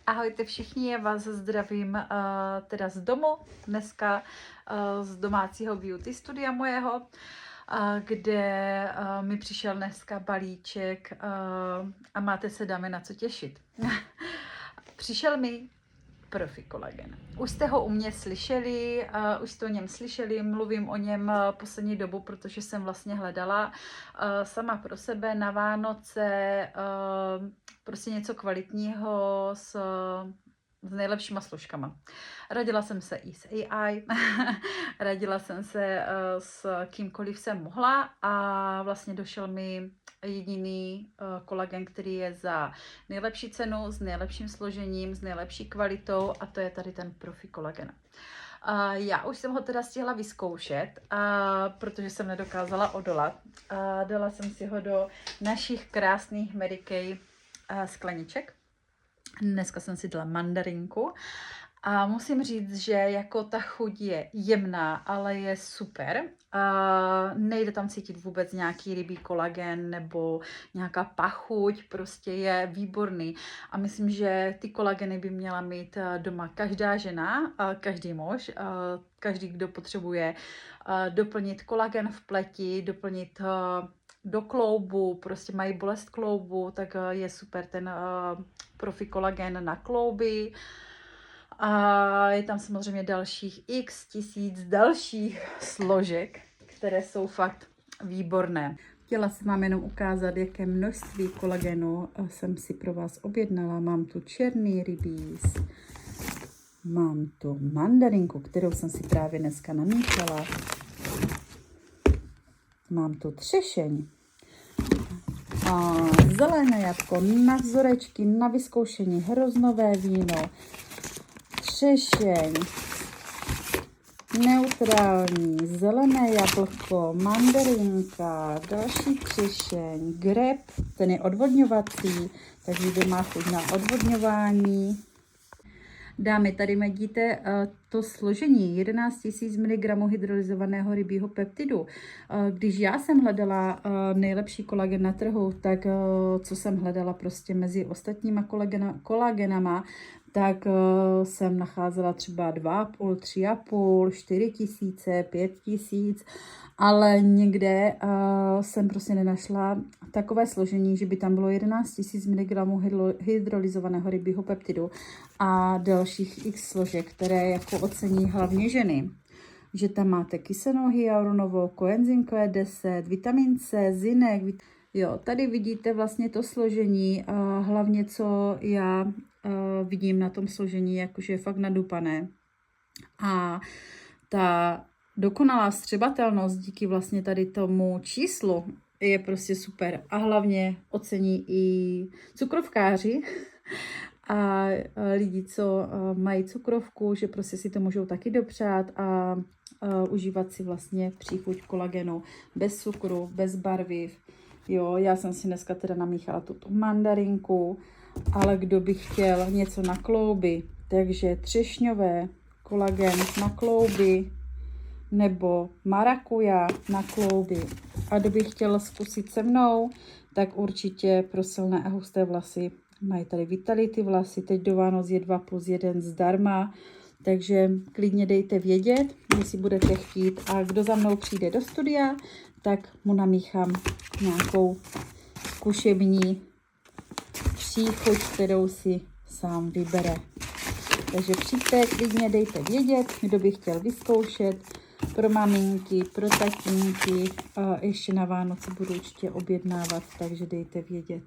Ahojte všichni, já vás zdravím teda z domu, dneska z domácího beauty studia mojeho, kde mi přišel dneska balíček a máte se, dámy, na co těšit. Přišel mi Profi Kolagen. Už jste ho u mě slyšeli, už jste o něm slyšeli, mluvím o něm poslední dobu, protože jsem vlastně hledala sama pro sebe na Vánoce prostě něco kvalitního s nejlepšíma složkama. Radila jsem se i s AI, radila jsem se s kýmkoliv jsem mohla a vlastně došel mi jediný kolagen, který je za nejlepší cenu, s nejlepším složením, s nejlepší kvalitou, a to je tady ten Profi Kolagen. Já už jsem ho teda stihla vyzkoušet, protože jsem nedokázala odolat. Dala jsem si ho do našich krásných Mary Kay skleniček. Dneska jsem si dala mandarinku a musím říct, že jako ta chuť je jemná, ale je super. Nejde tam cítit vůbec nějaký rybí kolagen nebo nějaká pachuť, prostě je výborný. A myslím, že ty kolageny by měla mít doma každá žena, každý muž, každý, kdo potřebuje doplnit kolagen v pleti, doplnit do kloubu, prostě mají bolest kloubu, tak je super ten Profi Kolagen na klouby. A je tam samozřejmě dalších x tisíc dalších složek, které jsou fakt výborné. Chtěla jsem vám jenom ukázat, jaké množství kolagenu jsem si pro vás objednala. Mám tu černý rybíz, mám tu mandarinku, kterou jsem si právě dneska namíchala. Mám tu třešeň, zelené jabko na vzorečky, na vyzkoušení, hroznové víno, třešeň, neutrální, zelené jablko, mandarinka, další třešeň, grep, ten je odvodňovací, takže má chuť na odvodňování. Dámy, tady vidíte to složení 11 000 mg hydrolyzovaného rybího peptidu. Když já jsem hledala nejlepší kolagen na trhu, tak co jsem hledala prostě mezi ostatníma kolagenama, tak jsem nacházela třeba 2,5, 3,5, 4 000, 5 000, ale někde jsem prostě nenašla takové složení, že by tam bylo 11 000 mg hydrolyzovaného rybího peptidu a dalších x složek, které jako ocení hlavně ženy. Že tam máte kyselinu hyaluronovou, koenzym Q10, vitamin C, zinek. Jo, tady vidíte vlastně to složení, hlavně co já vidím na tom složení, jakože je fakt nadupané. A ta dokonalá vstřebatelnost díky vlastně tady tomu číslu je prostě super. A hlavně ocení i cukrovkáři a lidi, co mají cukrovku, že prostě si to můžou taky dopřát a užívat si vlastně příchuť kolagenu bez cukru, bez barviv. Jo, já jsem si dneska teda namíchala tuto mandarinku, ale kdo by chtěl něco na klouby, takže třešňové, kolagen na klouby, nebo marakuja na klouby. A kdo by chtěl zkusit se mnou, tak určitě pro silné a husté vlasy. Mají tady Vitality vlasy, teď do Vánoc je 2+1 zdarma, takže klidně dejte vědět, jestli budete chtít. A kdo za mnou přijde do studia, tak mu namíchám nějakou zkušební příchuť, kterou si sám vybere. Takže přijďte, klidně dejte vědět, kdo by chtěl vyzkoušet. Pro maminky, pro tatínky, ještě na Vánoce budu určitě objednávat, takže dejte vědět.